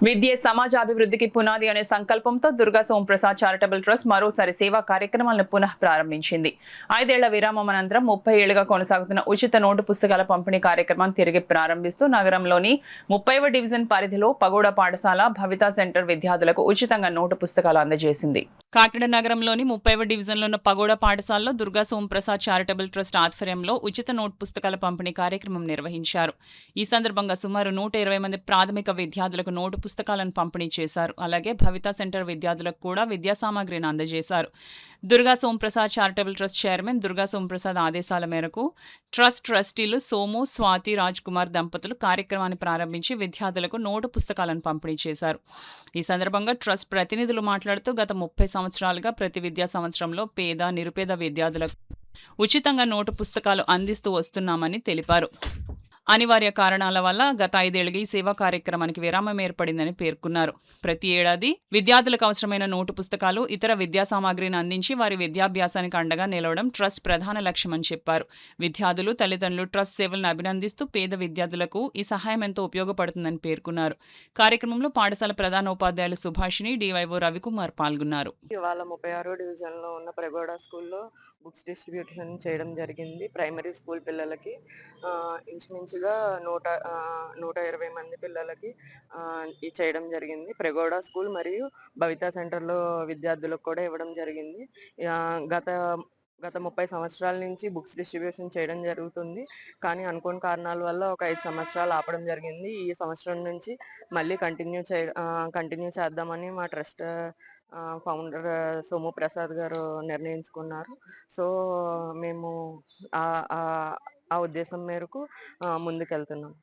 విద్యే సమాజాభివృద్ధికి పునాది అనే సంకల్పంతో దుర్గా సోంప్రసాద్ చారిటబుల్ ట్రస్ట్ మరోసారి సేవా కార్యక్రమాలను పునః ప్రారంభించింది. 5 ఏళ్ల విరామం అనంతరం 30 ఏళ్లుగా కొనసాగుతున్న ఉచిత నోటు పుస్తకాల పంపిణీ కార్యక్రమాన్ని తిరిగి ప్రారంభిస్తూ నగరంలోని 30వ డివిజన్ పరిధిలో పగోడా పాఠశాల భవితా సెంటర్ విద్యార్థులకు ఉచితంగా నోటు పుస్తకాలు అందజేసింది. కాకినాడ నగరంలోని 30వ డివిజన్లో ఉన్న పగోడా పాఠశాలలో దుర్గా సోంప్రసాద్ చారిటబుల్ ట్రస్ట్ ఆధ్వర్యంలో ఉచిత నోటు పుస్తకాల పంపిణీ కార్యక్రమం నిర్వహించారు. ఈ సందర్భంగా సుమారు 120 మంది ప్రాథమిక విద్యార్థులకు నోటు పుస్తకాలను పంపిణీ చేశారు. అలాగే భవితా సెంటర్ విద్యార్థులకు కూడా విద్యా సామాగ్రిని అందజేశారు. Durga Somprasad charitable trust chairman Durga Somprasad ఆదేశాల మేరకు ట్రస్ట్ ట్రస్టీలు సోము, స్వాతి, రాజ్ కుమార్ దంపతులు కార్యక్రమాన్ని ప్రారంభించి విద్యార్థులకు నోటు పుస్తకాలను పంపిణీ చేశారు. ఈ సందర్భంగా ట్రస్ట్ ప్రతినిధులు మాట్లాడుతూ గత 30 సంవత్సరాలుగా ప్రతి విద్యా సంవత్సరంలో పేద, నిరుపేద విద్యార్థులకు ఉచితంగా నోటు పుస్తకాలు అందిస్తూ వస్తున్నామని తెలిపారు. అనివార్య కారణాల వల్ల గత 5 ఏళ్లుగా ఈ సేవా కార్యక్రమానికి విరామం ఏర్పడిందని పేర్కొన్నారు. ప్రతి ఏడాది విద్యార్థులకు అవసరమైన నోటు పుస్తకాలు, ఇతర విద్యా సామాగ్రిని అందించి వారి విద్యాభ్యాసానికి అండగా నిలవడం ట్రస్ట్ ప్రధాన లక్ష్యమని చెప్పారు. విద్యార్థులు, తల్లిదండ్రులు ట్రస్ట్ సేవలను అభినందిస్తూ పేద విద్యార్థులకు ఈ సహాయం ఎంతో ఉపయోగపడుతుందని పేర్కొన్నారు. కార్యక్రమంలో పాఠశాల ప్రధానోపాధ్యాయులు సుభాషిణి, డివైఓ రవికుమార్ పాల్గొన్నారు. ఇవాళ 36వ డివిజన్లో ఉన్న ప్రగోడా స్కూల్లో బుక్స్ డిస్ట్రిబ్యూషన్ చేయడం జరిగింది. ప్రైమరీ స్కూల్ పిల్లలకి ఇంచుమించుగా 120 మంది పిల్లలకి ఇది చేయడం జరిగింది. ప్రగోడా స్కూల్ మరియు భవితా సెంటర్లో విద్యార్థులకు కూడా ఇవ్వడం జరిగింది. గత గత 30 సంవత్సరాల నుంచి బుక్స్ డిస్ట్రిబ్యూషన్ చేయడం జరుగుతుంది. కానీ అనుకోని కారణాల వల్ల ఒక 5 సంవత్సరాలు ఆపడం జరిగింది. ఈ సంవత్సరం నుంచి మళ్ళీ కంటిన్యూ చేద్దామని మా ట్రస్ట్ ఫౌండర్ సోము ప్రసాద్ గారు నిర్ణయించుకున్నారు. సో మేము ఆ ఉద్దేశం మేరకు ముందుకెళ్తున్నాం.